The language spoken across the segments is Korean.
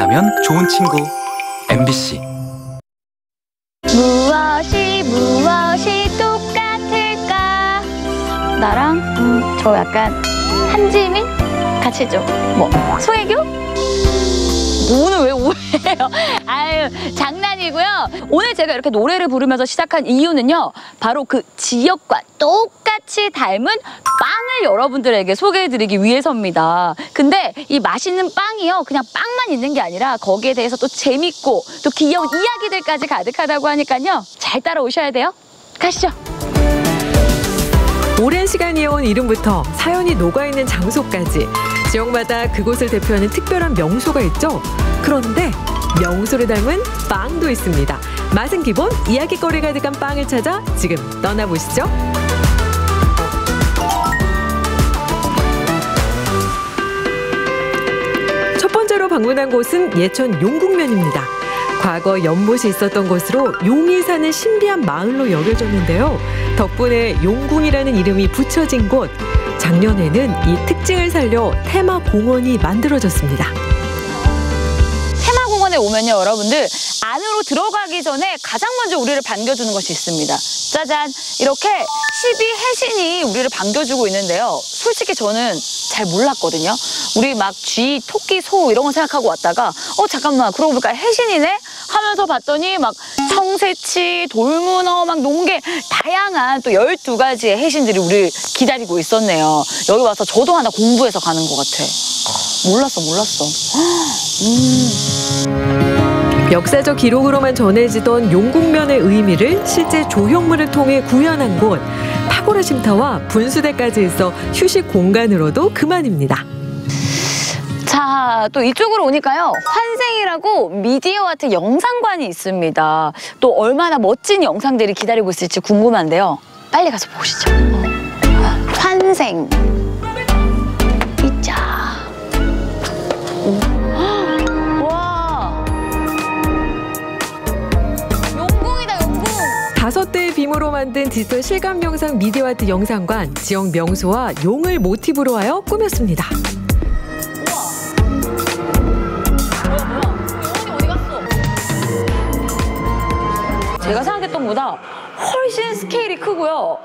함께라면 좋은 친구 MBC. 무엇이 똑같을까? 나랑 저 약간 한지민 같이 좀 뭐 소혜교? 오늘 왜 오해해요? 아유, 장난이고요. 오늘 제가 이렇게 노래를 부르면서 시작한 이유는요, 바로 그 지역과 똑같이 닮은 빵을 여러분들에게 소개해드리기 위해서입니다. 근데 이 맛있는 빵이요, 그냥 빵만 있는 게 아니라 거기에 대해서 또 재밌고 또 귀여운 이야기들까지 가득하다고 하니까요, 잘 따라오셔야 돼요. 가시죠. 오랜 시간 이어온 이름부터 사연이 녹아있는 장소까지 지역마다 그곳을 대표하는 특별한 명소가 있죠. 그런데 명소를 닮은 빵도 있습니다. 맛은 기본, 이야기거리 가득한 빵을 찾아 지금 떠나보시죠. 첫 번째로 방문한 곳은 예천 용궁면입니다. 과거 연못이 있었던 곳으로 용이 사는 신비한 마을로 여겨졌는데요. 덕분에 용궁이라는 이름이 붙여진 곳. 작년에는 이 특징을 살려 테마공원이 만들어졌습니다. 테마공원에 오면요, 여러분들 안으로 들어가기 전에 가장 먼저 우리를 반겨주는 것이 있습니다. 짜잔! 이렇게 12해신이 우리를 반겨주고 있는데요. 솔직히 저는 잘 몰랐거든요. 우리 막 쥐, 토끼, 소 이런 거 생각하고 왔다가 잠깐만, 그러고 보니까 해신이네? 하면서 봤더니 막 청새치, 돌문어, 막 농개 다양한 또 12가지의 해신들이 우리를 기다리고 있었네요. 여기 와서 저도 하나 공부해서 가는 것 같아. 몰랐어. 역사적 기록으로만 전해지던 용궁면의 의미를 실제 조형물을 통해 구현한 곳. 파고라 쉼터와 분수대까지 있어 휴식 공간으로도 그만입니다. 자, 또 이쪽으로 오니까요, 환생이라고 미디어 아트 영상관이 있습니다. 또 얼마나 멋진 영상들이 기다리고 있을지 궁금한데요. 빨리 가서 보시죠. 환생. 이자. 와. 용궁이다, 용궁. 5대의 빔으로 만든 디지털 실감 영상 미디어 아트 영상관, 지역 명소와 용을 모티브로 하여 꾸몄습니다. 제가 생각했던 것보다 훨씬 스케일이 크고요.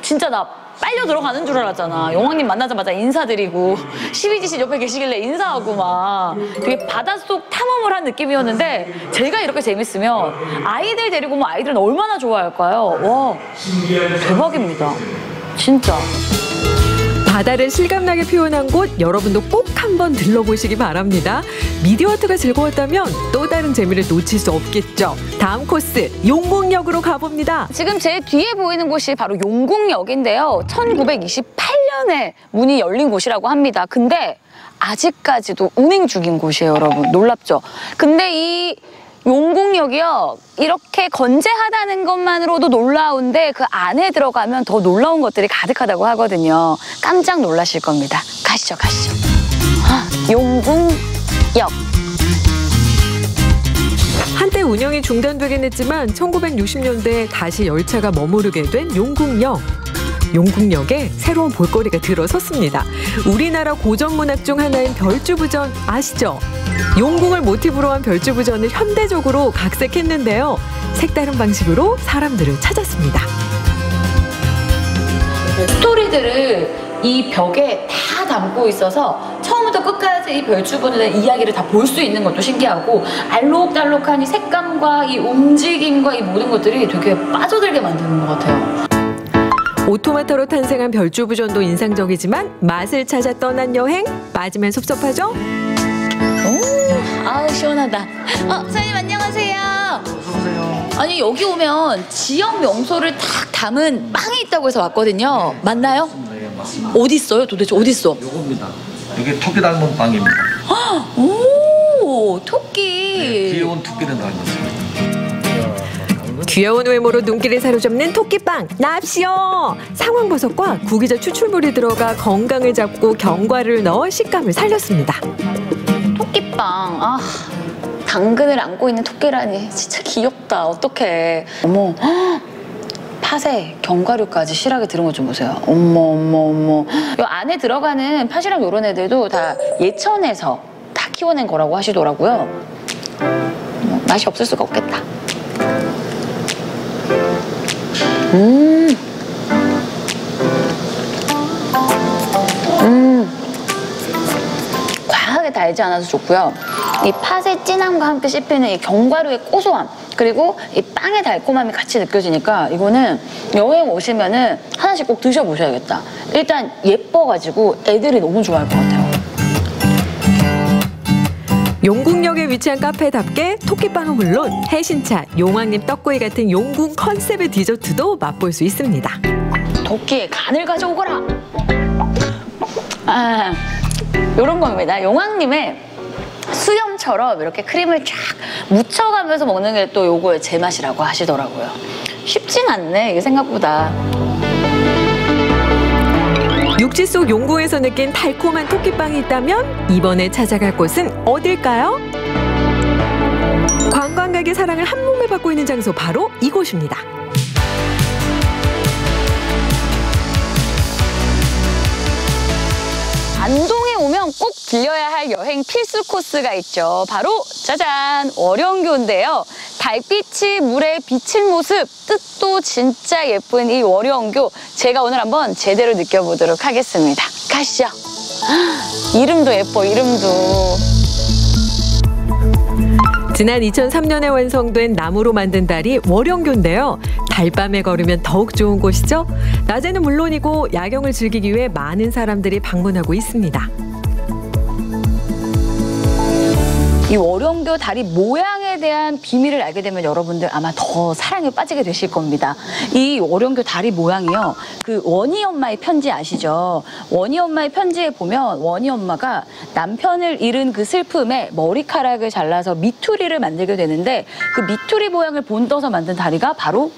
진짜 나 빨려 들어가는 줄 알았잖아. 용왕님 만나자마자 인사드리고 12지신 옆에 계시길래 인사하고 막 되게 바닷속 탐험을 한 느낌이었는데, 제가 이렇게 재밌으면 아이들 데리고 오면 아이들은 얼마나 좋아할까요? 와, 대박입니다. 진짜. 바다를 실감나게 표현한 곳, 여러분도 꼭 한번 들러보시기 바랍니다. 미디어 아트가 즐거웠다면 또 다른 재미를 놓칠 수 없겠죠. 다음 코스, 용궁역으로 가봅니다. 지금 제 뒤에 보이는 곳이 바로 용궁역인데요. 1928년에 문이 열린 곳이라고 합니다. 근데 아직까지도 운행 중인 곳이에요, 여러분. 놀랍죠? 근데 이 용궁역이요, 이렇게 건재하다는 것만으로도 놀라운데 그 안에 들어가면 더 놀라운 것들이 가득하다고 하거든요. 깜짝 놀라실 겁니다. 가시죠. 용궁역. 한때 운영이 중단되긴 했지만 1960년대에 다시 열차가 머무르게 된 용궁역. 용궁역에 새로운 볼거리가 들어섰습니다. 우리나라 고전문학 중 하나인 별주부전 아시죠? 용궁을 모티브로 한 별주부전을 현대적으로 각색했는데요. 색다른 방식으로 사람들을 찾았습니다. 스토리들을 이 벽에 다 담고 있어서 처음부터 끝까지 이 별주부전의 이야기를 다 볼 수 있는 것도 신기하고, 알록달록한 이 색감과 이 움직임과 이 모든 것들이 되게 빠져들게 만드는 것 같아요. 오토마타로 탄생한 별주부전도 인상적이지만 맛을 찾아 떠난 여행 빠지면 섭섭하죠? 아우 시원하다. 사장님 안녕하세요. 어서오세요. 아니 여기 오면 지역 명소를 딱 담은 빵이 있다고 해서 왔거든요. 맞나요? 네, 맞습니다. 어디 있어요? 도대체 어디 있어? 요겁니다. 이게 토끼 닮은 빵입니다. 오, 토끼. 네, 귀여운 토끼를 닮았습니다. 귀여운 외모로 눈길을 사로잡는 토끼빵 납시오. 상황버섯과 구기자 추출물이 들어가 건강을 잡고 견과류를 넣어 식감을 살렸습니다. 토끼빵. 당근을 안고 있는 토끼라니 진짜 귀엽다. 어떡해. 어머, 팥에 견과류까지 실하게 들은 것 좀 보세요. 어머. 이 안에 들어가는 팥이랑 이런 애들도 다 예천에서 다 키워낸 거라고 하시더라고요. 맛이 없을 수가 없겠다. 과하게 달지 않아서 좋고요. 이 팥의 진함과 함께 씹히는 이 견과류의 고소함, 그리고 이 빵의 달콤함이 같이 느껴지니까 이거는 여행 오시면은 하나씩 꼭 드셔보셔야겠다. 일단 예뻐가지고 애들이 너무 좋아할 것 같아요. 용궁역에 위치한 카페답게 토끼빵은 물론 해신차, 용왕님 떡구이 같은 용궁 컨셉의 디저트도 맛볼 수 있습니다. 도끼의 간을 가져오거라. 요런 겁니다. 용왕님의 수염처럼 이렇게 크림을 쫙 묻혀가면서 먹는 게 또 요거의 제맛이라고 하시더라고요. 쉽진 않네, 이게 생각보다. 육지 속 용궁에서 느낀 달콤한 토끼빵이 있다면 이번에 찾아갈 곳은 어딜까요? 관광객의 사랑을 한 몸에 받고 있는 장소 바로 이곳입니다. 안동에 오면 꼭 들려야 할 여행 필수 코스가 있죠. 바로 짜잔! 월영교인데요. 달빛이 물에 비친 모습, 뜻도 진짜 예쁜 이 월영교, 제가 오늘 한번 제대로 느껴보도록 하겠습니다. 가시죠. 이름도 예뻐, 이름도. 지난 2003년에 완성된 나무로 만든 달이 월영교인데요. 달밤에 걸으면 더욱 좋은 곳이죠. 낮에는 물론이고 야경을 즐기기 위해 많은 사람들이 방문하고 있습니다. 이 월영교 다리 모양에 대한 비밀을 알게 되면 여러분들 아마 더 사랑에 빠지게 되실 겁니다. 이 월영교 다리 모양이요. 그 원희 엄마의 편지 아시죠? 원희 엄마의 편지에 보면 원희 엄마가 남편을 잃은 그 슬픔에 머리카락을 잘라서 미투리를 만들게 되는데 그 미투리 모양을 본떠서 만든 다리가 바로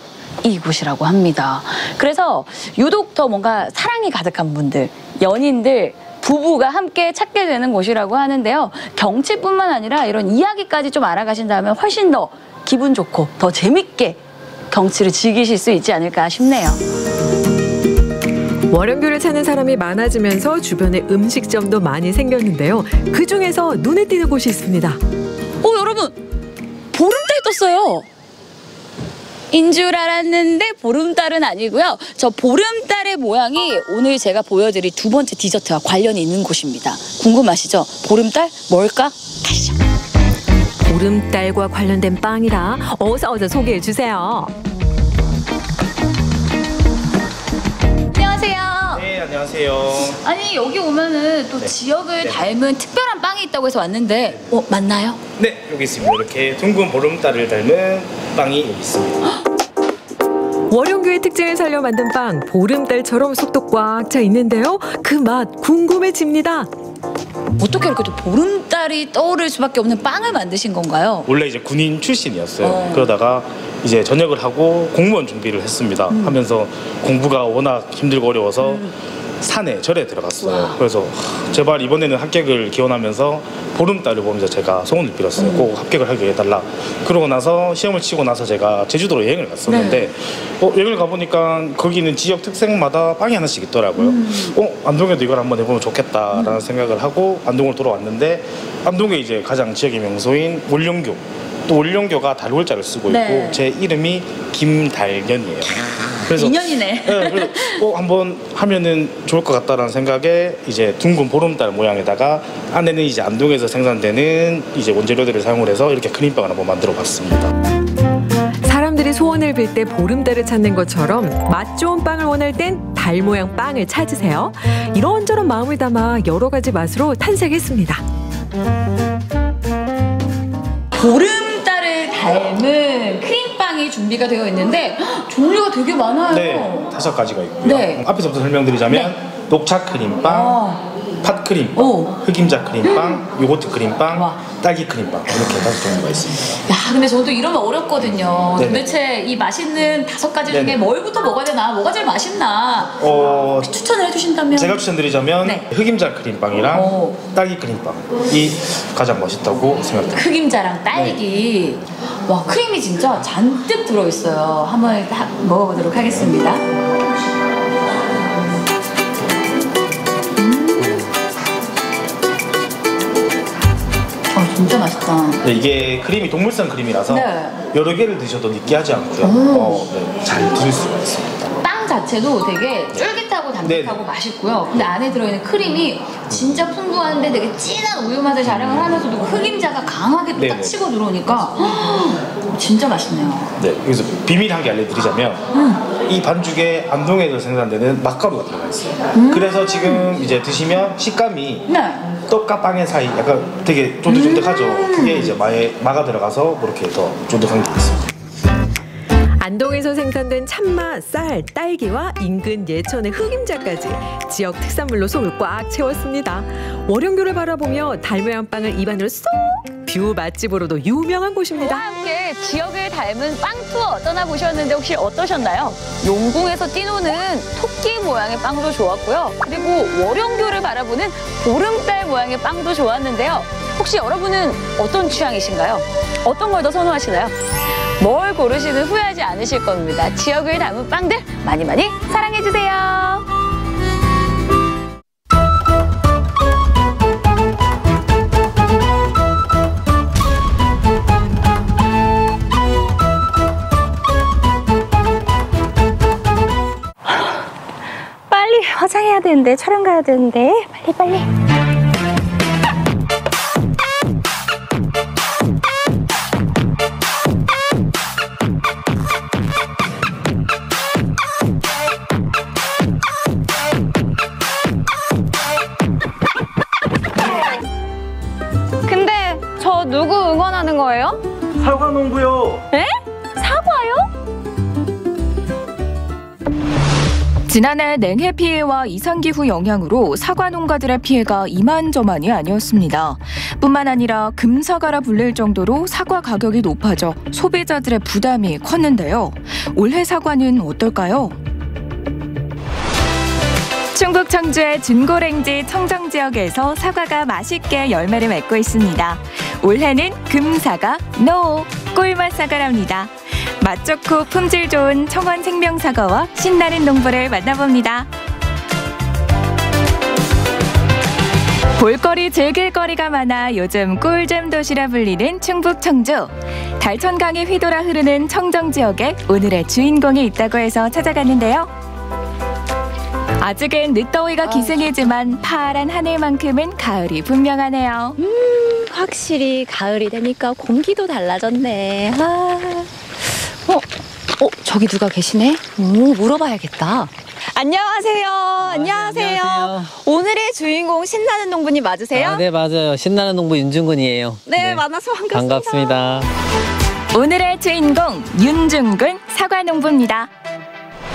이곳이라고 합니다. 그래서 유독 더 뭔가 사랑이 가득한 분들, 연인들, 부부가 함께 찾게 되는 곳이라고 하는데요. 경치뿐만 아니라 이런 이야기까지 좀 알아가신다면 훨씬 더 기분 좋고 더 재밌게 경치를 즐기실 수 있지 않을까 싶네요. 월영교를 찾는 사람이 많아지면서 주변에 음식점도 많이 생겼는데요. 그중에서 눈에 띄는 곳이 있습니다. 여러분! 보름달 떴어요. 인 줄 알았는데 보름달은 아니고요. 저 보름달의 모양이 오늘 제가 보여드릴 두 번째 디저트와 관련이 있는 곳입니다. 궁금하시죠? 보름달 뭘까? 가시죠. 보름달과 관련된 빵이라 어서 소개해 주세요. 안녕하세요. 네, 안녕하세요. 아니 여기 오면은 또 지역을 닮은 특별한 빵이 있다고 해서 왔는데 맞나요? 네, 여기 있습니다. 이렇게 둥근 보름달을 닮은 빵이 여기 있습니다. 월영교의 특징을 살려 만든 빵, 보름달처럼 속도 꽉 차 있는데요. 그 맛 궁금해집니다. 어떻게 이렇게 또 보름달이 떠오를 수밖에 없는 빵을 만드신 건가요? 원래 이제 군인 출신이었어요. 그러다가 이제 전역을 하고 공무원 준비를 했습니다. 하면서 공부가 워낙 힘들고 어려워서 산에 절에 들어갔어요. 그래서 제발 이번에는 합격을 기원하면서 보름달을 보면서 제가 소원을 빌었어요. 꼭 합격을 하게 해달라. 그러고 나서 시험을 치고 나서 제가 제주도로 여행을 갔었는데 여행을 가보니까 거기는 지역 특색마다 빵이 하나씩 있더라고요. 안동에도 이걸 한번 해보면 좋겠다라는 생각을 하고 안동으로 돌아왔는데 안동에 이제 가장 지역의 명소인 월영교, 또 월영교가 달월자를 쓰고 있고 제 이름이 김달년이에요. 그래서 인연이네. 네, 그래서 한번 하면은 좋을 것 같다라는 생각에 이제 둥근 보름달 모양에다가 안에는 이제 안동에서 생산되는 이제 원재료들을 사용을 해서 이렇게 크림빵을 한번 만들어봤습니다. 사람들이 소원을 빌 때 보름달을 찾는 것처럼 맛 좋은 빵을 원할 땐 달 모양 빵을 찾으세요. 이런저런 마음을 담아 여러 가지 맛으로 탄생했습니다. 보름달을 닮은 크림빵이 준비가 되어 있는데 종류가 되게 많아요. 네, 5가지가 있고요. 앞에서부터 설명드리자면 녹차 크림빵, 팥 크림빵, 흑임자 크림빵, 요거트 크림빵, 딸기 크림빵 이렇게 5종류가 있습니다. 야, 근데 저도 이러면 어렵거든요. 도대체 이 맛있는 5가지 중에 뭘부터 먹어야 되나? 뭐가 제일 맛있나? 추천을 해주신다면? 제가 추천드리자면 흑임자 크림빵이랑 딸기 크림빵이 가장 맛있다고 생각합니다. 흑임자랑 딸기. 와, 크림이 진짜 잔뜩 들어있어요. 한번 먹어보도록 하겠습니다. 맛있다. 네, 이게 크림이 동물성 크림이라서 네. 여러 개를 드셔도 느끼하지 않고요. 네, 잘 드실 수가 있습니다. 빵 자체도 되게 쫄깃하고 담백하고 네네. 맛있고요. 근데 안에 들어있는 크림이 진짜 풍부한데 되게 진한 우유 맛을 자랑을 하면서도 흑임자가 강하게 또 딱 네네. 치고 들어오니까 진짜 맛있네요. 네, 여기서 비밀 한 개 알려드리자면 이 반죽에 안동에서 생산되는 맛가루가 들어가 있어요. 그래서 지금 이제 드시면 식감이 네. 떡과 빵의 사이 약간 되게 쫀득쫀득하죠. 그게 이제 마가 들어가서 그렇게 더 쫀득한 게 있습니다. 안동에서 생산된 참마, 쌀, 딸기와 인근 예천의 흑임자까지 지역 특산물로 속을 꽉 채웠습니다. 월영교를 바라보며 달모양 빵을 입안으로 쏙 뷰 맛집으로도 유명한 저와 곳입니다. 함께 지역을 닮은 빵 투어 떠나보셨는데 혹시 어떠셨나요? 용궁에서 뛰노는 토끼 모양의 빵도 좋았고요. 그리고 월영교를 바라보는 보름달 모양의 빵도 좋았는데요. 혹시 여러분은 어떤 취향이신가요? 어떤 걸 더 선호하시나요? 뭘 고르시든 후회하지 않으실 겁니다. 지역을 담은 빵들 많이 많이 사랑해주세요. 빨리 화장해야 되는데, 촬영 가야 되는데, 빨리. 근데 저 누구 응원하는 거예요? 사과농부요. 에? 사과요? 지난해 냉해 피해와 이상기후 영향으로 사과 농가들의 피해가 이만저만이 아니었습니다. 뿐만 아니라 금사과라 불릴 정도로 사과 가격이 높아져 소비자들의 부담이 컸는데요. 올해 사과는 어떨까요? 충북 청주의 준고랭지 청정 지역에서 사과가 맛있게 열매를 맺고 있습니다. 올해는 금사과, 노, 꿀맛 사과랍니다. 맛 좋고 품질 좋은 청원 생명사과와 신나는 농부를 만나봅니다. 볼거리 즐길거리가 많아 요즘 꿀잼 도시라 불리는 충북 청주. 달천강이 휘돌아 흐르는 청정 지역에 오늘의 주인공이 있다고 해서 찾아갔는데요. 아직은 늦더위가 기승이지만 파란 하늘만큼은 가을이 분명하네요. 확실히 가을이 되니까 공기도 달라졌네. 저기 누가 계시네? 물어봐야겠다. 안녕하세요. 안녕하세요. 오늘의 주인공 신나는 농부님 맞으세요? 아, 네, 맞아요. 신나는 농부 윤중근이에요. 네, 만나서 반갑습니다. 오늘의 주인공 윤중근 사과농부입니다.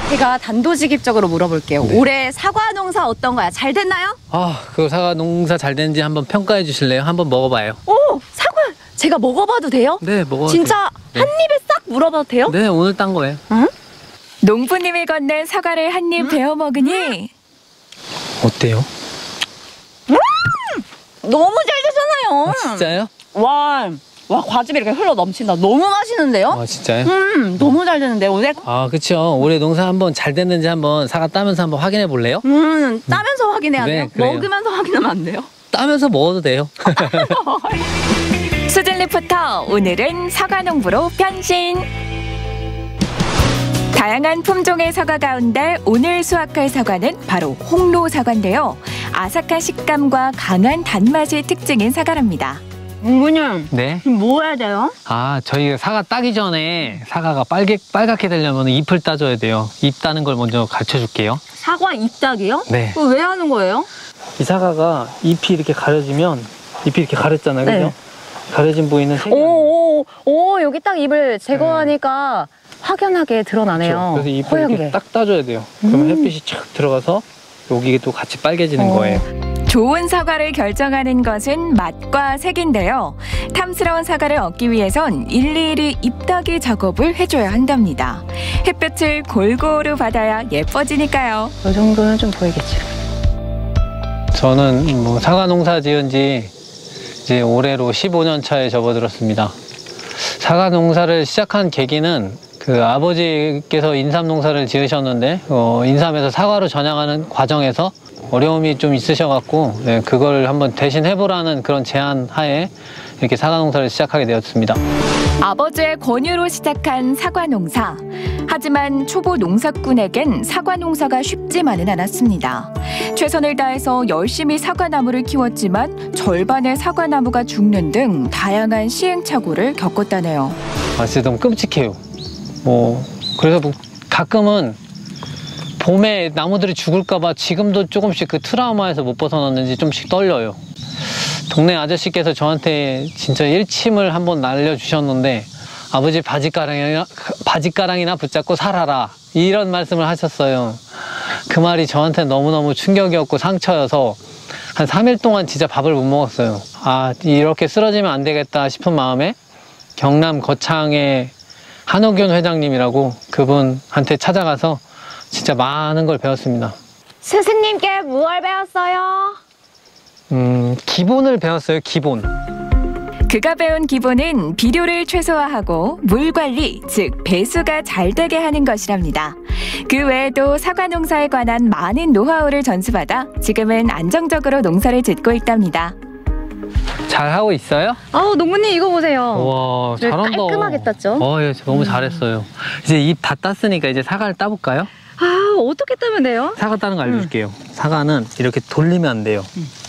제가 단도직입적으로 물어볼게요. 네. 올해 사과 농사 어떤가요? 잘 됐나요? 아, 그 사과 농사 잘 되는지 한번 평가해 주실래요? 한번 먹어봐요. 사과 제가 먹어봐도 돼요? 네, 먹어도 진짜 네. 한 입에 싹 물어봐도 돼요? 네, 오늘 딴 거예요. 농부님이 건넨 사과를 한 입 베어 먹으니 어때요? 너무 잘 되잖아요. 아, 진짜요? 와, 과즙이 이렇게 흘러 넘친다. 너무 맛있는데요? 아, 진짜요? 너무 잘 되는데 올해 아, 그쵸. 올해 농사 한번 잘 됐는지 한번 사과 따면서 한번 확인해 볼래요? 따면서 확인해야 네, 돼요? 그래요. 먹으면서 확인하면 안 돼요? 따면서 먹어도 돼요. 수진 리포터, 오늘은 사과농부로 변신. 다양한 품종의 사과 가운데 오늘 수확할 사과는 바로 홍로 사과인데요. 아삭한 식감과 강한 단맛이 특징인 사과랍니다. 농부님, 네. 지금 뭐 해야 돼요? 아, 저희가 사과 따기 전에 사과가 빨갛게 되려면 잎을 따줘야 돼요. 잎 따는 걸 먼저 가르쳐 줄게요. 사과 잎따기요? 네. 그거 왜 하는 거예요? 이 사과가 잎이 이렇게 가려지면 잎이 이렇게 가렸잖아요. 네. 그죠? 가려진 부위는 색이 여기 딱 잎을 제거하니까 확연하게 드러나네요. 그렇죠. 그래서 잎을 허옇게. 이렇게 딱 따줘야 돼요. 그러면 햇빛이 착 들어가서 여기 또 같이 빨개지는 거예요. 좋은 사과를 결정하는 것은 맛과 색인데요. 탐스러운 사과를 얻기 위해선 일일이 잎따기 작업을 해줘야 한답니다. 햇볕을 골고루 받아야 예뻐지니까요. 이 정도는 좀 보이겠죠. 저는 뭐 사과 농사 지은 지 이제 올해로 15년 차에 접어들었습니다. 사과 농사를 시작한 계기는 그 아버지께서 인삼 농사를 지으셨는데 인삼에서 사과로 전향하는 과정에서 어려움이 좀 있으셔갖고 네, 그걸 한번 대신 해보라는 그런 제안 하에 이렇게 사과 농사를 시작하게 되었습니다. 아버지의 권유로 시작한 사과 농사. 하지만 초보 농사꾼에겐 사과 농사가 쉽지만은 않았습니다. 최선을 다해서 열심히 사과나무를 키웠지만 절반의 사과나무가 죽는 등 다양한 시행착오를 겪었다네요. 아, 진짜 너무 끔찍해요. 그래서 가끔은 봄에 나무들이 죽을까봐 지금도 조금씩 그 트라우마에서 못 벗어났는지 좀씩 떨려요. 동네 아저씨께서 저한테 진짜 일침을 한번 날려주셨는데 아버지 바짓가랑이나 붙잡고 살아라 이런 말씀을 하셨어요. 그 말이 저한테 너무너무 충격이었고 상처여서 한 3일 동안 진짜 밥을 못 먹었어요. 아, 이렇게 쓰러지면 안 되겠다 싶은 마음에 경남 거창의 한옥윤 회장님이라고 그분한테 찾아가서 진짜 많은 걸 배웠습니다. 스승님께 무얼 배웠어요? 기본을 배웠어요, 기본. 그가 배운 기본은 비료를 최소화하고 물 관리, 즉 배수가 잘 되게 하는 것이랍니다. 그 외에도 사과 농사에 관한 많은 노하우를 전수받아 지금은 안정적으로 농사를 짓고 있답니다. 잘하고 있어요? 농부님 이거 보세요. 와, 잘한다. 깔끔하게 땄죠? 예, 너무 잘했어요. 이제 잎 다 땄으니까 이제 사과를 따볼까요? 어떻게 따면 돼요? 사과 따는 거 알려줄게요. 사과는 이렇게 돌리면 안 돼요.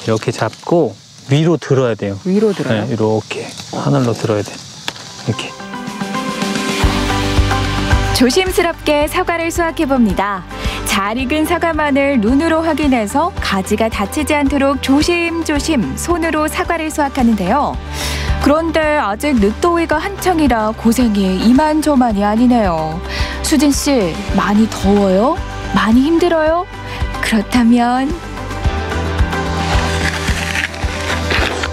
이렇게 잡고 위로 들어야 돼요. 위로 들어요? 네, 이렇게 하늘로 들어야 돼요. 이렇게. 조심스럽게 사과를 수확해봅니다. 잘 익은 사과만을 눈으로 확인해서 가지가 다치지 않도록 조심조심 손으로 사과를 수확하는데요. 그런데 아직 늦더위가 한창이라 고생이 이만저만이 아니네요. 수진 씨, 많이 더워요? 많이 힘들어요? 그렇다면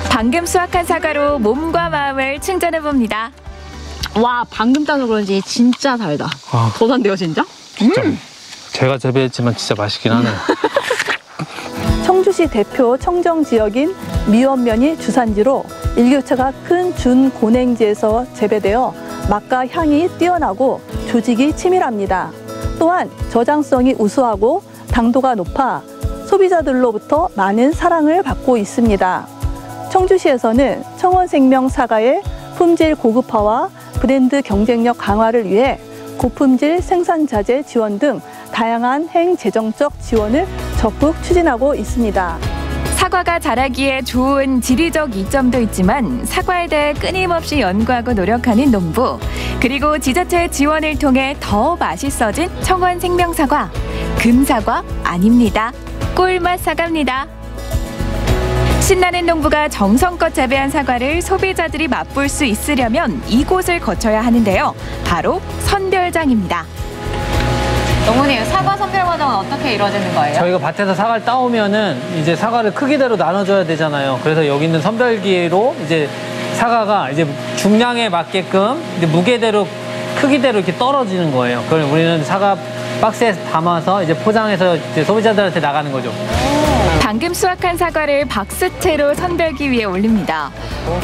방금 수확한 사과로 몸과 마음을 충전해봅니다. 와, 방금 따서 그런지 진짜 달다. 더 단데요, 진짜? 진짜 제가 재배했지만 진짜 맛있긴 하네요. 청주시 대표 청정 지역인 미원면이 주산지로 일교차가 큰 준고냉지에서 재배되어 맛과 향이 뛰어나고 조직이 치밀합니다. 또한 저장성이 우수하고 당도가 높아 소비자들로부터 많은 사랑을 받고 있습니다. 청주시에서는 청원생명 사과의 품질 고급화와 브랜드 경쟁력 강화를 위해 고품질 생산자재 지원 등 다양한 행재정적 지원을 적극 추진하고 있습니다. 사과가 자라기에 좋은 지리적 이점도 있지만 사과에 대해 끊임없이 연구하고 노력하는 농부, 그리고 지자체의 지원을 통해 더 맛있어진 청원 생명사과. 금사과 아닙니다. 꿀맛 사과입니다. 신나는 농부가 정성껏 재배한 사과를 소비자들이 맛볼 수 있으려면 이곳을 거쳐야 하는데요. 바로 선별장입니다. 농부님, 사과 선별 과정은 어떻게 이루어지는 거예요? 저희가 밭에서 사과를 따오면은 이제 사과를 크기대로 나눠줘야 되잖아요. 그래서 여기 있는 선별기로 이제 사과가 이제 중량에 맞게끔 이제 무게대로 크기대로 이렇게 떨어지는 거예요. 그걸 우리는 사과 박스에 담아서 이제 포장해서 이제 소비자들한테 나가는 거죠. 방금 수확한 사과를 박스채로 선별기 위에 올립니다.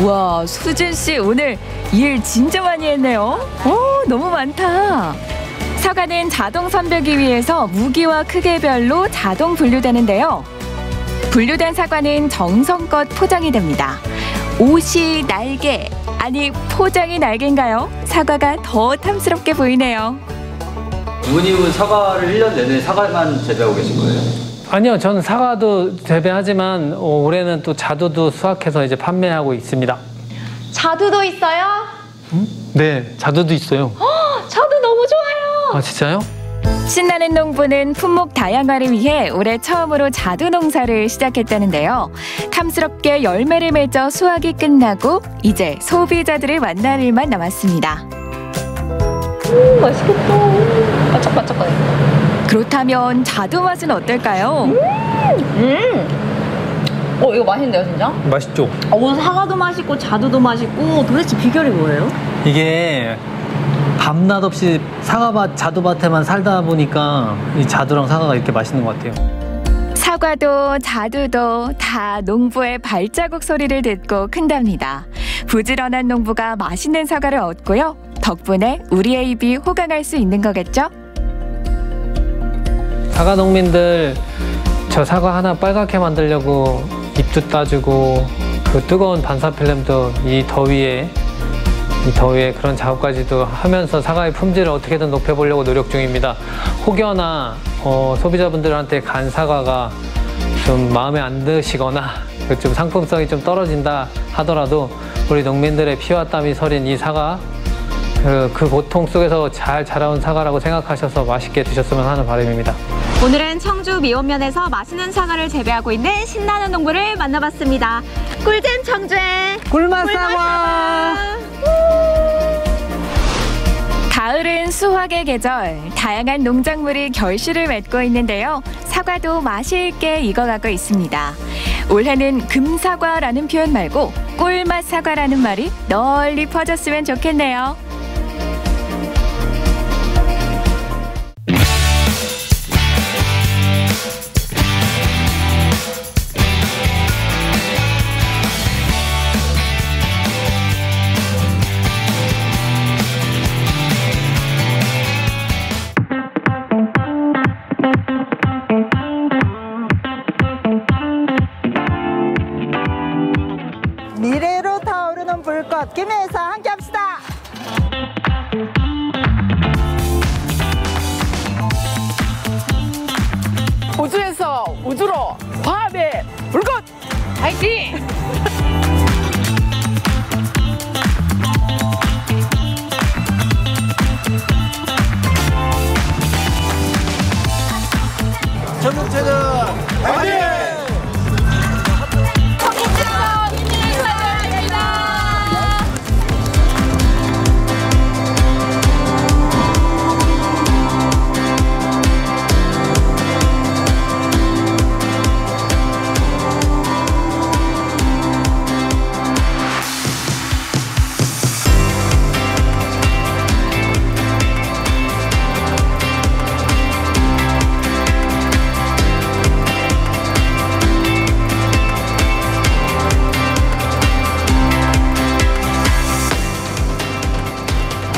와, 수진 씨 오늘 일 진짜 많이 했네요. 오, 너무 많다. 사과는 자동 선별기 위에서 무게와 크기별로 자동 분류되는데요. 분류된 사과는 정성껏 포장이 됩니다. 옷이 날개, 아니 포장이 날개인가요? 사과가 더 탐스럽게 보이네요. 부모님은 사과를 1년 내내 사과만 재배하고 계신 거예요? 아니요, 저는 사과도 재배하지만 올해는 또 자두도 수확해서 이제 판매하고 있습니다. 자두도 있어요? 네, 자두도 있어요. 자두 너무 좋아요. 아, 진짜요? 신나는 농부는 품목 다양화를 위해 올해 처음으로 자두 농사를 시작했다는데요. 탐스럽게 열매를 맺어 수확이 끝나고 이제 소비자들을 만날 일만 남았습니다. 맛있겠다. 바짝바짝거린다. 그렇다면 자두 맛은 어떨까요? 이거 맛있는데요, 진짜? 맛있죠? 오늘 사과도 맛있고 자두도 맛있고 도대체 비결이 뭐예요? 이게 밤낮 없이 사과밭, 자두밭에만 살다 보니까 이 자두랑 사과가 이렇게 맛있는 것 같아요. 사과도 자두도 다 농부의 발자국 소리를 듣고 큰답니다. 부지런한 농부가 맛있는 사과를 얻고요. 덕분에 우리의 입이 호강할 수 있는 거겠죠? 사과 농민들 저 사과 하나 빨갛게 만들려고 잎도 따주고 그 뜨거운 반사필름도 이 더위에 그런 작업까지도 하면서 사과의 품질을 어떻게든 높여보려고 노력 중입니다. 혹여나 소비자분들한테 간 사과가 좀 마음에 안 드시거나 좀 상품성이 좀 떨어진다 하더라도 우리 농민들의 피와 땀이 서린 이 사과 그 고통 속에서 잘 자라온 사과라고 생각하셔서 맛있게 드셨으면 하는 바람입니다. 오늘은 청주 미원면에서 맛있는 사과를 재배하고 있는 신나는 농부를 만나봤습니다. 꿀잼 청주의 꿀맛 사과! 가을은 수확의 계절, 다양한 농작물이 결실을 맺고 있는데요. 사과도 맛이 있게 익어가고 있습니다. 올해는 금사과라는 표현 말고 꿀맛 사과라는 말이 널리 퍼졌으면 좋겠네요. 미래로 타오르는 불꽃 김해에서 함께합시다. 우주에서 우주로 화합의 불꽃 화이팅! 전국체전 화이팅!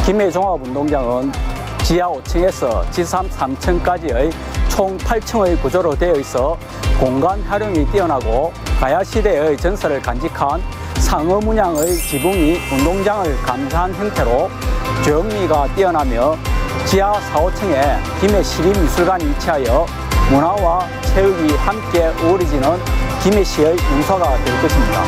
김해 종합운동장은 지하 5층에서 지상 3층까지의 총 8층의 구조로 되어 있어 공간 활용이 뛰어나고 가야시대의 전설을 간직한 상어 문양의 지붕이 운동장을 감싸한 형태로 조형미가 뛰어나며 지하 4, 5층에 김해 시립미술관이 위치하여 문화와 체육이 함께 어우러지는 김해시의 명소가 될 것입니다.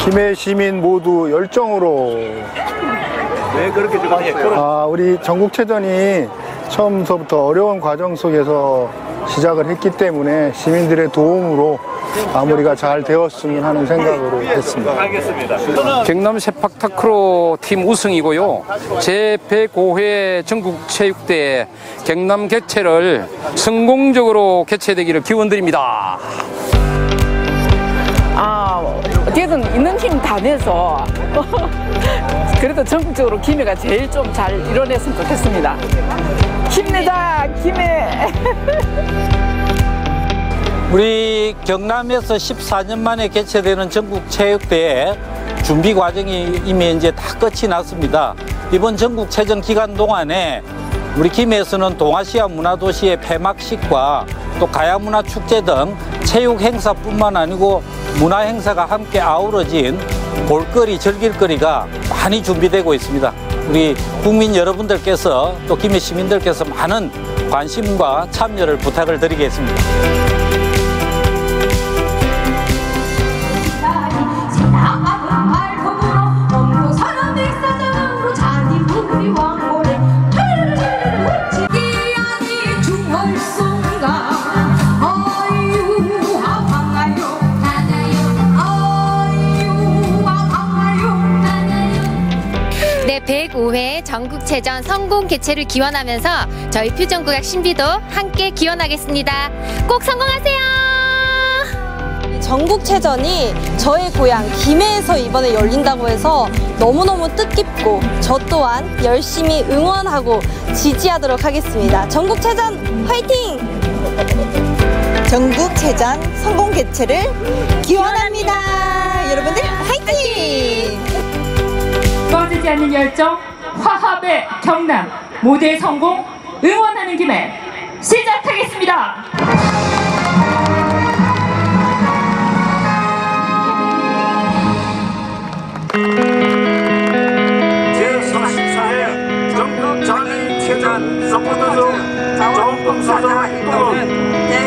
김해 시민 모두 열정으로 왜 그렇게 생각해요? 우리 전국체전이 처음서부터 어려운 과정 속에서 시작을 했기 때문에 시민들의 도움으로 마무리가 잘 되었으면 하는 생각으로 했습니다. 알겠습니다. 경남 세팍타크로 팀 우승이고요. 제105회 전국체육대회 경남 개최를 성공적으로 개최되기를 기원드립니다. 어떻게든 있는 힘 다 내서 그래도 전국적으로 김해가 제일 좀 잘 이뤄냈으면 좋겠습니다. 힘내자 김해. 우리 경남에서 14년 만에 개최되는 전국체육대회 준비 과정이 이미 이제 다 끝이 났습니다. 이번 전국체전 기간 동안에 우리 김해에서는 동아시아 문화도시의 폐막식과 또 가야문화축제 등 체육 행사뿐만 아니고 문화 행사가 함께 아우러진 볼거리, 즐길거리가 많이 준비되고 있습니다. 우리 국민 여러분들께서 또 김해 시민들께서 많은 관심과 참여를 부탁을 드리겠습니다. 아유, 황하유 제5회 전국체전 성공 개최를 기원하면서 저희 표정국악 신비도 함께 기원하겠습니다. 꼭 성공하세요. 전국체전이 저의 고향 김해에서 이번에 열린다고 해서 너무너무 뜻깊고 저 또한 열심히 응원하고 지지하도록 하겠습니다. 전국체전 화이팅! 전국체전 성공 개최를 기원합니다. 여러분들 화이팅! 꺼지지 않는 열정, 화합의 경남, 모두의 성공 응원하는 김에 시작하겠습니다. 제44회 전국장애인체전 서포터즈 자원봉사자 행동은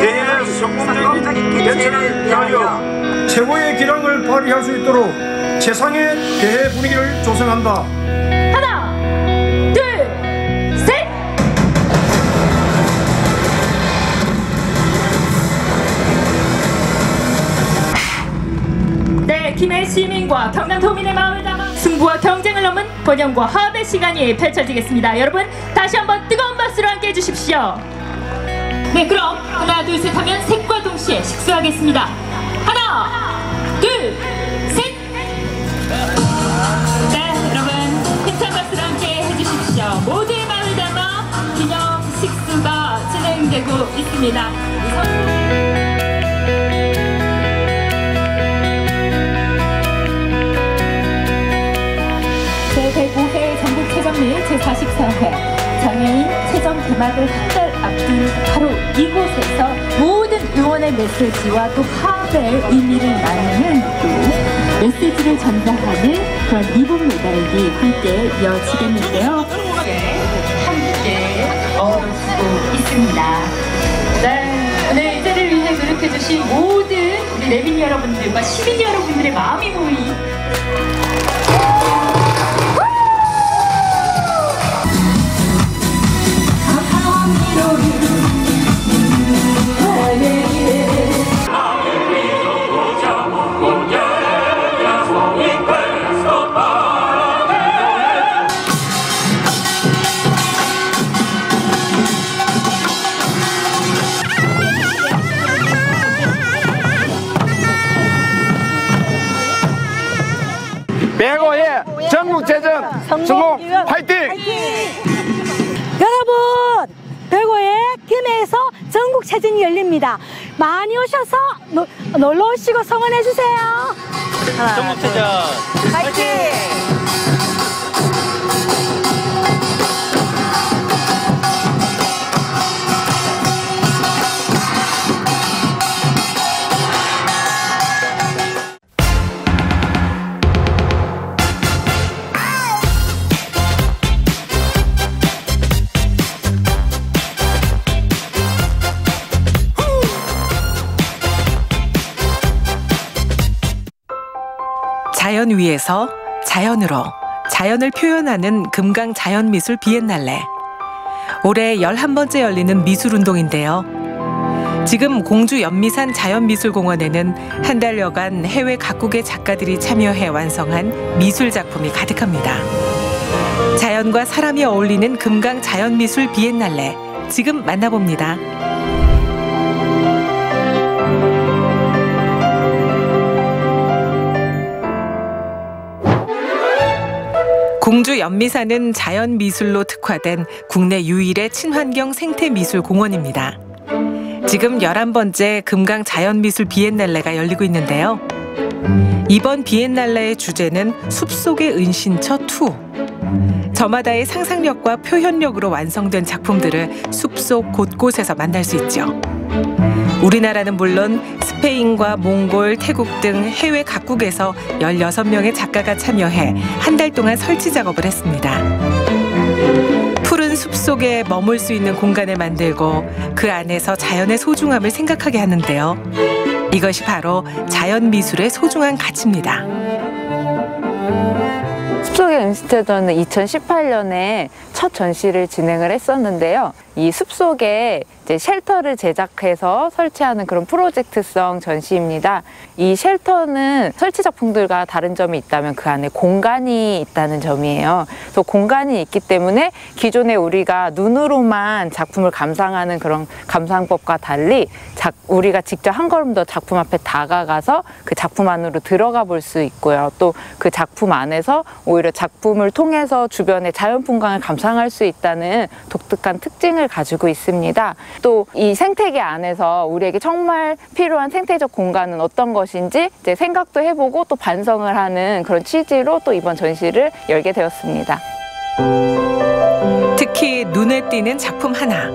대회 성공적인 개최를 위하여 최고의 기량을 발휘할 수 있도록 최상의 대회 분위기를 조성한다. 하나, 둘, 셋! 네, 김해 시민과 경남 도민의 마음을 담아 승부와 경쟁을 넘은 번영과 화합의 시간이 펼쳐지겠습니다. 여러분 다시 한번 뜨거운 박수로 함께 해주십시오. 네, 그럼 하나, 둘, 셋 하면 셋과 동시에 식수하겠습니다. 하나, 둘, 셋! 네, 여러분 힘찬 박수로 함께 해주십시오. 모두의 마음을 담아 기념 식수가 진행되고 있습니다. 제105회 전국체전 및 제44회 장애인 체전 개막을 한 달 앞둔 바로 이곳에서 모든 응원의 메시지와 또 화합의 의미를 나누는 또 메시지를 전달하는 그런 리본 메달기 함께 이어지겠는데요. 함께 어우러지고 있습니다. 네, 오늘 이 자리를 위해 노력해주신 모든 우리 내빈 여러분들과 시민 여러분들의 마음이 모인 배고의 전국체전 성공 화이팅! 여러분, 배고의 김해에서 전국체전이 열립니다. 많이 오셔서 놀러 오시고 성원해 주세요. 전국체전 화이팅! 자연 위에서 자연으로 자연을 표현하는 금강 자연미술 비엔날레. 올해 11번째 열리는 미술운동인데요. 지금 공주 연미산 자연미술공원에는 한 달여간 해외 각국의 작가들이 참여해 완성한 미술 작품이 가득합니다. 자연과 사람이 어울리는 금강 자연미술 비엔날레. 지금 만나봅니다. 공주 연미산은 자연미술로 특화된 국내 유일의 친환경 생태미술공원입니다. 지금 11번째 금강 자연미술 비엔날레가 열리고 있는데요. 이번 비엔날레의 주제는 숲속의 은신처 2. 저마다의 상상력과 표현력으로 완성된 작품들을 숲속 곳곳에서 만날 수 있죠. 우리나라는 물론 스페인과 몽골, 태국 등 해외 각국에서 16명의 작가가 참여해 한 달 동안 설치 작업을 했습니다. 푸른 숲속에 머물 수 있는 공간을 만들고 그 안에서 자연의 소중함을 생각하게 하는데요. 이것이 바로 자연미술의 소중한 가치입니다. 숲속의 은신처는 2018년에 첫 전시를 진행을 했었는데요. 이 숲속에 이제 쉘터를 제작해서 설치하는 그런 프로젝트성 전시입니다. 이 쉘터는 설치 작품들과 다른 점이 있다면 그 안에 공간이 있다는 점이에요. 그래서 공간이 있기 때문에 기존에 우리가 눈으로만 작품을 감상하는 그런 감상법과 달리 우리가 직접 한 걸음 더 작품 앞에 다가가서 그 작품 안으로 들어가 볼 수 있고요. 또 그 작품 안에서 오히려 작품을 통해서 주변의 자연 풍광을 감상할 수 있다는 독특한 특징을 가지고 있습니다. 또 이 생태계 안에서 우리에게 정말 필요한 생태적 공간은 어떤 것인지 이제 생각도 해보고 또 반성을 하는 그런 취지로 또 이번 전시를 열게 되었습니다. 특히 눈에 띄는 작품 하나.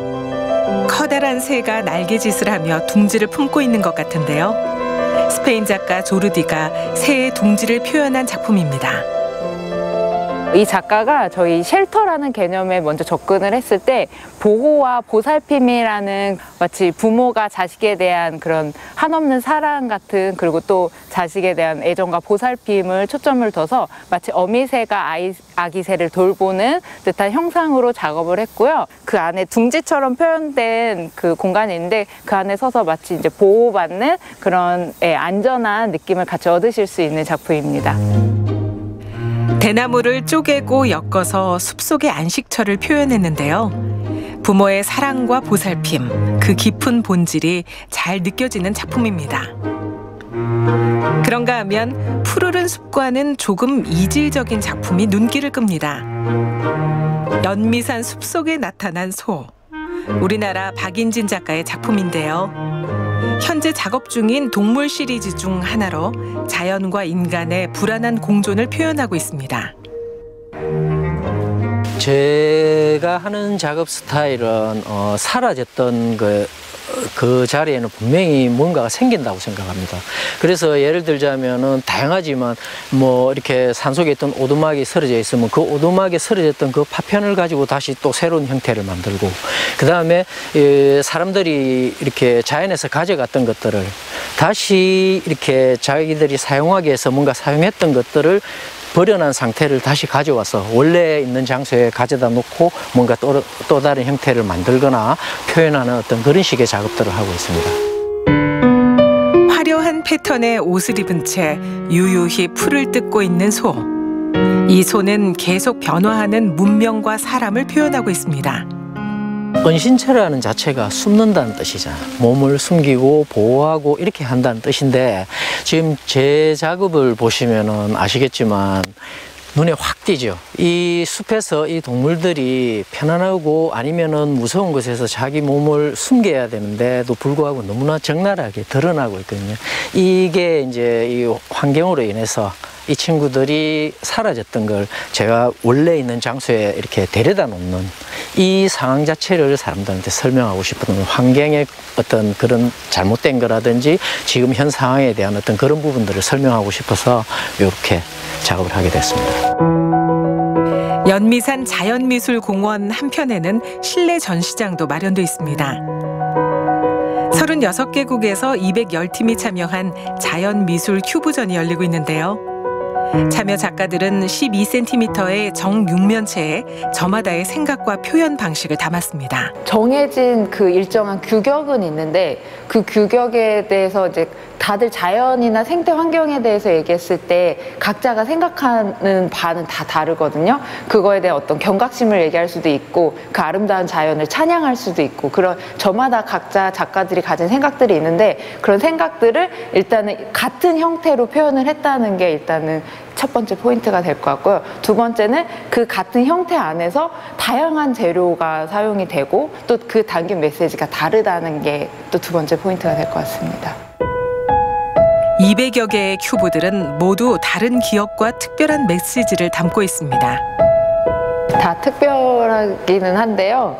커다란 새가 날개짓을 하며 둥지를 품고 있는 것 같은데요. 스페인 작가 조르디가 새의 둥지를 표현한 작품입니다. 이 작가가 저희 쉘터라는 개념에 먼저 접근을 했을 때 보호와 보살핌이라는 마치 부모가 자식에 대한 그런 한없는 사랑 같은, 그리고 또 자식에 대한 애정과 보살핌을 초점을 둬서 마치 어미새가 아기 새를 돌보는 듯한 형상으로 작업을 했고요. 그 안에 둥지처럼 표현된 그 공간이 있는데 그 안에 서서 마치 이제 보호받는 그런 안전한 느낌을 같이 얻으실 수 있는 작품입니다. 대나무를 쪼개고 엮어서 숲속의 안식처를 표현했는데요. 부모의 사랑과 보살핌, 그 깊은 본질이 잘 느껴지는 작품입니다. 그런가 하면 푸르른 숲과는 조금 이질적인 작품이 눈길을 끕니다. 연미산 숲속에 나타난 소. 우리나라 박인진 작가의 작품인데요. 현재 작업 중인 동물 시리즈 중 하나로 자연과 인간의 불안한 공존을 표현하고 있습니다. 제가 하는 작업 스타일은 사라졌던 그 자리에는 분명히 뭔가가 생긴다고 생각합니다. 그래서 예를 들자면은 다양하지만 뭐 이렇게 산속에 있던 오두막이 쓰러져 있으면 그 오두막에 쓰러졌던 그 파편을 가지고 다시 또 새로운 형태를 만들고, 그 다음에 사람들이 이렇게 자연에서 가져갔던 것들을 다시 이렇게 자기들이 사용하기 위해서 뭔가 사용했던 것들을 버려놓은 상태를 다시 가져와서 원래 있는 장소에 가져다 놓고 뭔가 또 다른 형태를 만들거나 표현하는 어떤 그런 식의 작업들을 하고 있습니다. 화려한 패턴의 옷을 입은 채 유유히 풀을 뜯고 있는 소. 이 소는 계속 변화하는 문명과 사람을 표현하고 있습니다. 은신처라는 자체가 숨는다는 뜻이잖아요. 몸을 숨기고 보호하고 이렇게 한다는 뜻인데, 지금 제 작업을 보시면은 아시겠지만 눈에 확 띄죠. 이 숲에서 이 동물들이 편안하고 아니면은 무서운 곳에서 자기 몸을 숨겨야 되는데도 불구하고 너무나 적나라하게 드러나고 있거든요. 이게 이제 이 환경으로 인해서 이 친구들이 사라졌던 걸 제가 원래 있는 장소에 이렇게 데려다 놓는 이 상황 자체를 사람들한테 설명하고 싶은, 환경의 어떤 그런 잘못된 거라든지 지금 현 상황에 대한 어떤 그런 부분들을 설명하고 싶어서 이렇게 작업을 하게 됐습니다. 연미산 자연미술공원 한편에는 실내 전시장도 마련돼 있습니다. 36개국에서 210팀이 참여한 자연미술 큐브전이 열리고 있는데요. 참여 작가들은 12cm의 정육면체에 저마다의 생각과 표현 방식을 담았습니다. 정해진 그 일정한 규격은 있는데 그 규격에 대해서 이제 다들 자연이나 생태 환경에 대해서 얘기했을 때 각자가 생각하는 바는 다 다르거든요. 그거에 대한 어떤 경각심을 얘기할 수도 있고 그 아름다운 자연을 찬양할 수도 있고, 그런 저마다 각자 작가들이 가진 생각들이 있는데 그런 생각들을 일단은 같은 형태로 표현을 했다는 게 일단은 첫 번째 포인트가 될 것 같고요. 두 번째는 그 같은 형태 안에서 다양한 재료가 사용이 되고 또 그 담긴 메시지가 다르다는 게 또 두 번째 포인트가 될 것 같습니다. 200여 개의 큐브들은 모두 다른 기억과 특별한 메시지를 담고 있습니다. 다 특별하기는 한데요.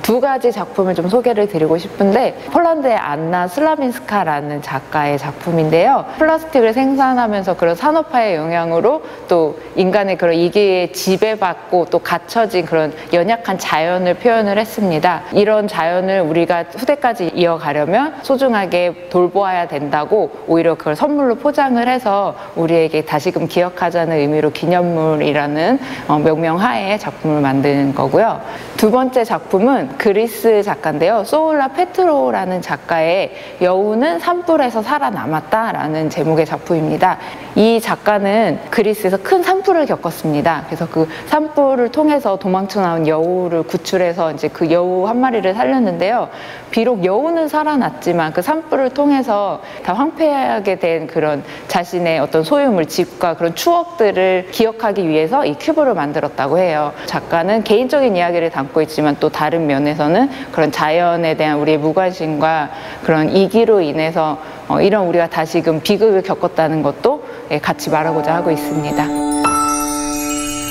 두 가지 작품을 좀 소개를 드리고 싶은데 폴란드의 안나 슬라빈스카라는 작가의 작품인데요. 플라스틱을 생산하면서 그런 산업화의 영향으로 또 인간의 그런 이기에 지배받고 또 갇혀진 그런 연약한 자연을 표현을 했습니다. 이런 자연을 우리가 후대까지 이어가려면 소중하게 돌보아야 된다고 오히려 그걸 선물로 포장을 해서 우리에게 다시금 기억하자는 의미로 기념물이라는 명명하에 작품을 만든 거고요. 두 번째 작품은 그리스 작가인데요. 소울라 페트로라는 작가의 여우는 산불에서 살아남았다라는 제목의 작품입니다. 이 작가는 그리스에서 큰 산불을 겪었습니다. 그래서 그 산불을 통해서 도망쳐 나온 여우를 구출해서 이제 그 여우 한 마리를 살렸는데요. 비록 여우는 살아났지만 그 산불을 통해서 다 황폐하게 된 그런 자신의 어떤 소유물, 집과 그런 추억들을 기억하기 위해서 이 큐브를 만들었다고 해요. 작가는 개인적인 이야기를 담고 있지만 또 다른 면에서는 그런 자연에 대한 우리의 무관심과 그런 이기로 인해서 이런 우리가 다시금 비극을 겪었다는 것도 같이 말하고자 하고 있습니다.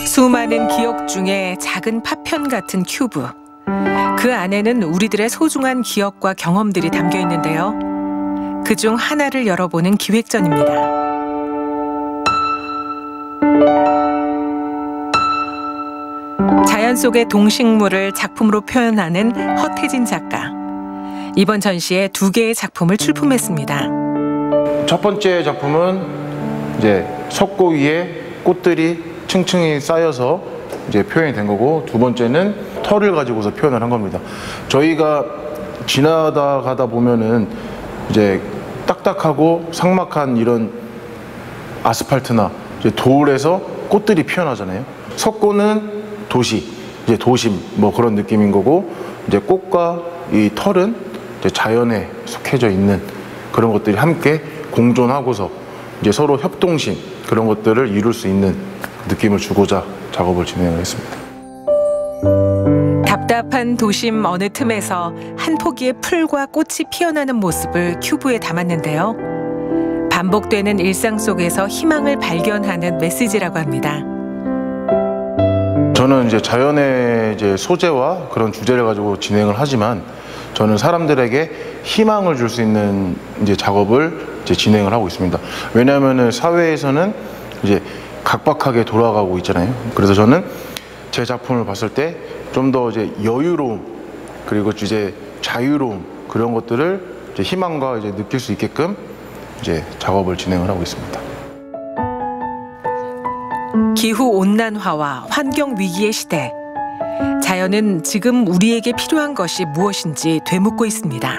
수많은 기억 중에 작은 파편 같은 큐브. 그 안에는 우리들의 소중한 기억과 경험들이 담겨 있는데요. 그중 하나를 열어보는 기획전입니다. 자연 속의 동식물을 작품으로 표현하는 허태진 작가. 이번 전시에 2개의 작품을 출품했습니다. 첫 번째 작품은 이제 석고 위에 꽃들이 층층이 쌓여서 이제 표현이 된 거고, 두 번째는 털을 가지고서 표현을 한 겁니다. 저희가 지나가다 보면은 이제 딱딱하고 삭막한 이런 아스팔트나 이제 돌에서 꽃들이 피어나잖아요. 석고는 도시, 이제 도심 뭐 그런 느낌인 거고, 이제 꽃과 이 털은 이제 자연에 속해져 있는 그런 것들이 함께 공존하고서 이제 서로 협동심 그런 것들을 이룰 수 있는 느낌을 주고자 작업을 진행을 했습니다. 답답한 도심 어느 틈에서 한 포기의 풀과 꽃이 피어나는 모습을 큐브에 담았는데요. 반복되는 일상 속에서 희망을 발견하는 메시지라고 합니다. 저는 이제 자연의 이제 소재와 그런 주제를 가지고 진행을 하지만, 저는 사람들에게 희망을 줄 수 있는 이제 작업을 이제 진행을 하고 있습니다. 왜냐하면은 사회에서는 이제 각박하게 돌아가고 있잖아요. 그래서 저는 제 작품을 봤을 때 좀 더 이제 여유로움, 그리고 이제 자유로움, 그런 것들을 이제 희망과 이제 느낄 수 있게끔 이제 작업을 진행을 하고 있습니다. 기후 온난화와 환경 위기의 시대. 자연은 지금 우리에게 필요한 것이 무엇인지 되묻고 있습니다.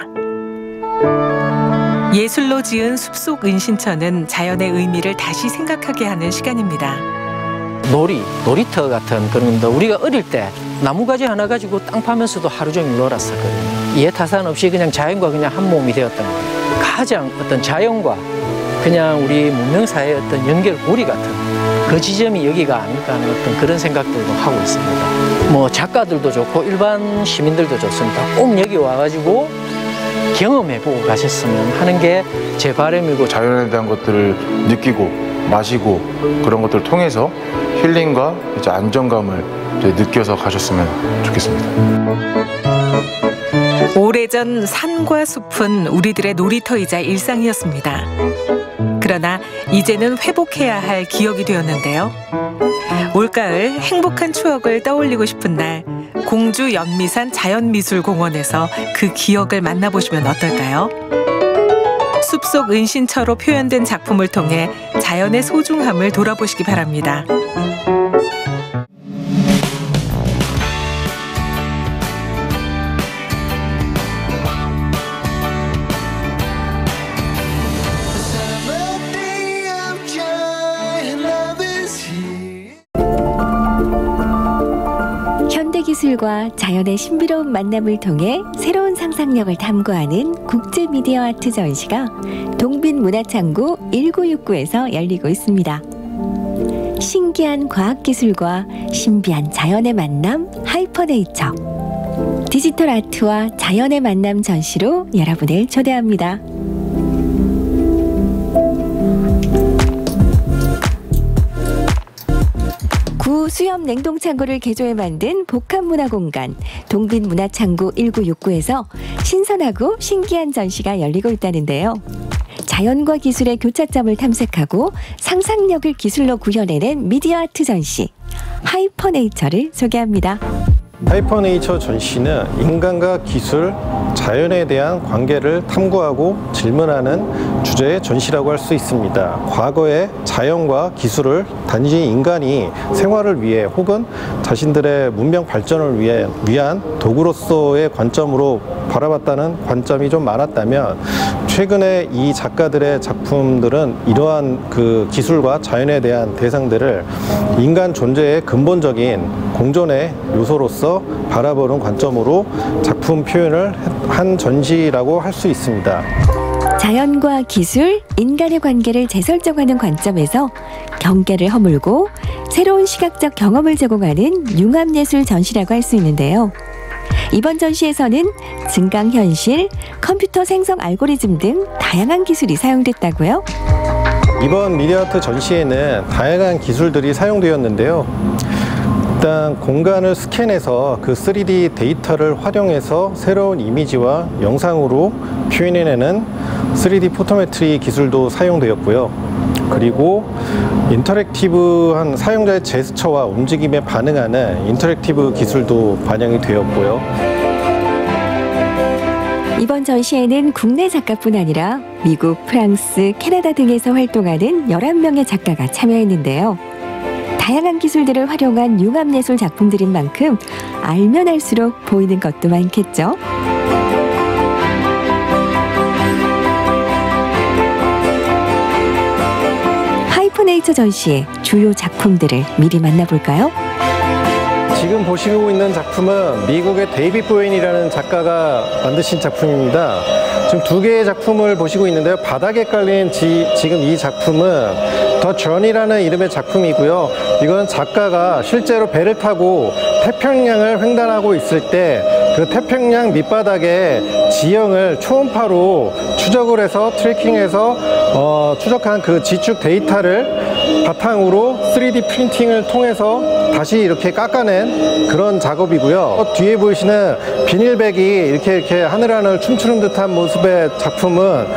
예술로 지은 숲속 은신처는 자연의 의미를 다시 생각하게 하는 시간입니다. 놀이터 같은 그런 건데, 우리가 어릴 때 나무가지 하나 가지고 땅 파면서도 하루 종일 놀았었거든요. 이해타산 없이 그냥 자연과 그냥 한 몸이 되었던 거예요. 가장 어떤 자연과 그냥 우리 문명사회의 어떤 연결고리 같은 그 지점이 여기가 아닐까 하는 어떤 그런 생각들도 하고 있습니다. 뭐 작가들도 좋고 일반 시민들도 좋습니다. 꼭 여기 와가지고 경험해보고 가셨으면 하는 게 제 바람이고, 자연에 대한 것들을 느끼고 마시고 그런 것들을 통해서 힐링과 이제 안정감을 이제 느껴서 가셨으면 좋겠습니다. 오래전 산과 숲은 우리들의 놀이터이자 일상이었습니다. 그러나 이제는 회복해야 할 기억이 되었는데요. 올가을 행복한 추억을 떠올리고 싶은 날, 공주 연미산 자연미술공원에서 그 기억을 만나보시면 어떨까요? 숲속 은신처로 표현된 작품을 통해 자연의 소중함을 돌아보시기 바랍니다. 현대기술과 자연의 신비로운 만남을 통해 새로운 상상력을 탐구하는 국제미디어 아트 전시가 동빈문화창고 1969에서 열리고 있습니다. 신기한 과학기술과 신비한 자연의 만남 하이퍼네이처. 디지털 아트와 자연의 만남 전시로 여러분을 초대합니다. 내부 수협 냉동창고를 개조해 만든 복합문화공간 동빈문화창고 1969에서 신선하고 신기한 전시가 열리고 있다는데요. 자연과 기술의 교차점을 탐색하고 상상력을 기술로 구현해낸 미디어 아트 전시 하이퍼네이처를 소개합니다. 하이퍼네이처 전시는 인간과 기술, 자연에 대한 관계를 탐구하고 질문하는 주제의 전시라고 할 수 있습니다. 과거의 자연과 기술을 단지 인간이 생활을 위해 혹은 자신들의 문명 발전을 위한 도구로서의 관점으로 바라봤다는 관점이 좀 많았다면, 최근에 이 작가들의 작품들은 이러한 그 기술과 자연에 대한 대상들을 인간 존재의 근본적인 공존의 요소로서 바라보는 관점으로 작품 표현을 한 전시라고 할 수 있습니다. 자연과 기술, 인간의 관계를 재설정하는 관점에서 경계를 허물고 새로운 시각적 경험을 제공하는 융합예술 전시라고 할 수 있는데요. 이번 전시에서는 증강현실, 컴퓨터 생성 알고리즘 등 다양한 기술이 사용됐다고요? 이번 미디어아트 전시에는 다양한 기술들이 사용되었는데요. 일단 공간을 스캔해서 그 3D 데이터를 활용해서 새로운 이미지와 영상으로 표현해내는 3D 포토메트리 기술도 사용되었고요. 그리고 인터랙티브한 사용자의 제스처와 움직임에 반응하는 인터랙티브 기술도 반영이 되었고요. 이번 전시에는 국내 작가뿐 아니라 미국, 프랑스, 캐나다 등에서 활동하는 11명의 작가가 참여했는데요. 다양한 기술들을 활용한 융합예술 작품들인 만큼 알면 알수록 보이는 것도 많겠죠. 하이퍼네이처 전시의 주요 작품들을 미리 만나볼까요? 지금 보시고 있는 작품은 미국의 데이빗 보웬이라는 작가가 만드신 작품입니다. 지금 두 개의 작품을 보시고 있는데요. 바닥에 깔린 지금 이 작품은 더 저니라는 이름의 작품이고요. 이건 작가가 실제로 배를 타고 태평양을 횡단하고 있을 때 그 태평양 밑바닥에 지형을 초음파로 추적을 해서 트래킹해서 추적한 그 지축 데이터를 바탕으로 3D 프린팅을 통해서 다시 이렇게 깎아낸 그런 작업이고요. 뒤에 보이시는 비닐백이 이렇게 하늘하늘 춤추는 듯한 모습의 작품은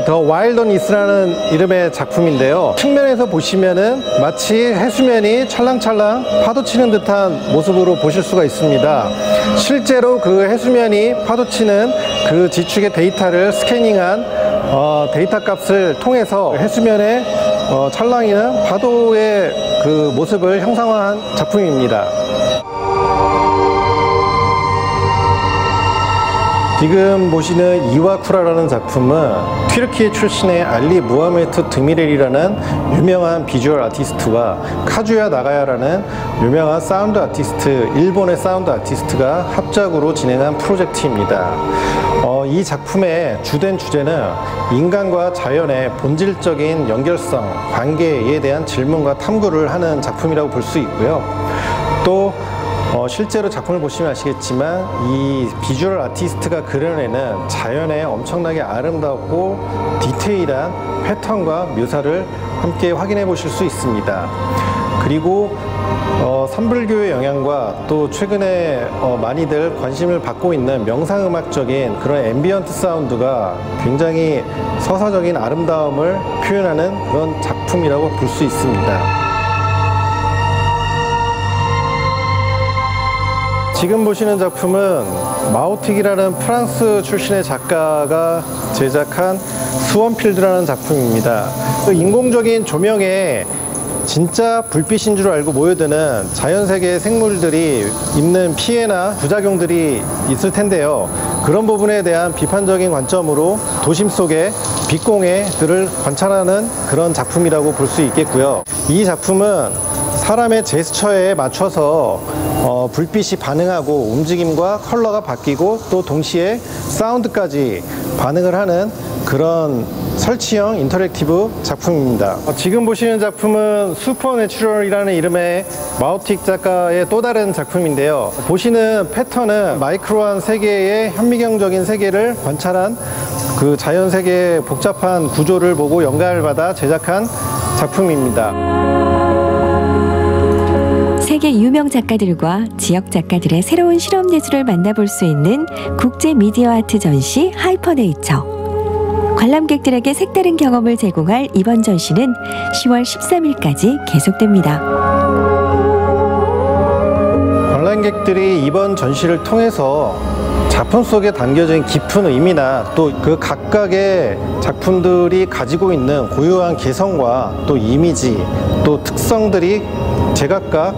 더 와일드 온 이스라는 이름의 작품인데요. 측면에서 보시면은 마치 해수면이 찰랑찰랑 파도치는 듯한 모습으로 보실 수가 있습니다. 실제로 그 해수면이 파도치는 그 지축의 데이터를 스캐닝한 데이터 값을 통해서 해수면의 찰랑이는 파도의 그 모습을 형상화한 작품입니다. 지금 보시는 이와쿠라라는 작품은 튀르키예 출신의 알리 무하메트 드미렐이라는 유명한 비주얼 아티스트와 카주야 나가야라는 유명한 사운드 아티스트, 일본의 사운드 아티스트가 합작으로 진행한 프로젝트입니다. 이 작품의 주된 주제는 인간과 자연의 본질적인 연결성, 관계에 대한 질문과 탐구를 하는 작품이라고 볼 수 있고요. 또 실제로 작품을 보시면 아시겠지만 이 비주얼 아티스트가 그려내는 자연의 엄청나게 아름답고 디테일한 패턴과 묘사를 함께 확인해 보실 수 있습니다. 그리고 산불교의 영향과 또 최근에 많이들 관심을 받고 있는 명상음악적인 그런 앰비언트 사운드가 굉장히 서사적인 아름다움을 표현하는 그런 작품이라고 볼 수 있습니다. 지금 보시는 작품은 마오틱이라는 프랑스 출신의 작가가 제작한 스원필드라는 작품입니다. 인공적인 조명에 진짜 불빛인 줄 알고 모여드는 자연세계의 생물들이 입는 피해나 부작용들이 있을 텐데요. 그런 부분에 대한 비판적인 관점으로 도심 속의 빛공해들을 관찰하는 그런 작품이라고 볼 수 있겠고요. 이 작품은 사람의 제스처에 맞춰서 불빛이 반응하고 움직임과 컬러가 바뀌고 또 동시에 사운드까지 반응을 하는 그런 설치형 인터랙티브 작품입니다. 지금 보시는 작품은 슈퍼내추럴이라는 이름의 마오틱 작가의 또 다른 작품인데요. 보시는 패턴은 마이크로한 세계의 현미경적인 세계를 관찰한 그 자연 세계의 복잡한 구조를 보고 영감을 받아 제작한 작품입니다. 세계 유명 작가들과 지역 작가들의 새로운 실험 예술을 만나볼 수 있는 국제 미디어 아트 전시 하이퍼네이처. 관람객들에게 색다른 경험을 제공할 이번 전시는 10월 13일까지 계속됩니다. 관람객들이 이번 전시를 통해서 작품 속에 담겨져 있는 깊은 의미나 또 그 각각의 작품들이 가지고 있는 고유한 개성과 또 이미지, 또 특성들이 제각각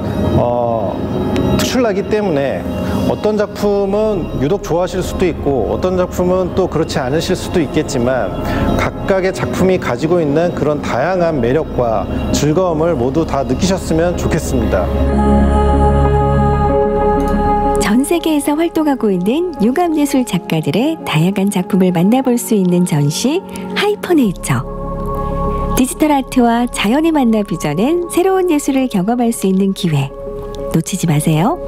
특출나기 때문에 어떤 작품은 유독 좋아하실 수도 있고 어떤 작품은 또 그렇지 않으실 수도 있겠지만 각각의 작품이 가지고 있는 그런 다양한 매력과 즐거움을 모두 다 느끼셨으면 좋겠습니다. 전 세계에서 활동하고 있는 융합예술 작가들의 다양한 작품을 만나볼 수 있는 전시 하이퍼네이처. 디지털 아트와 자연이 만나 빚어낸 새로운 예술을 경험할 수 있는 기회. 놓치지 마세요.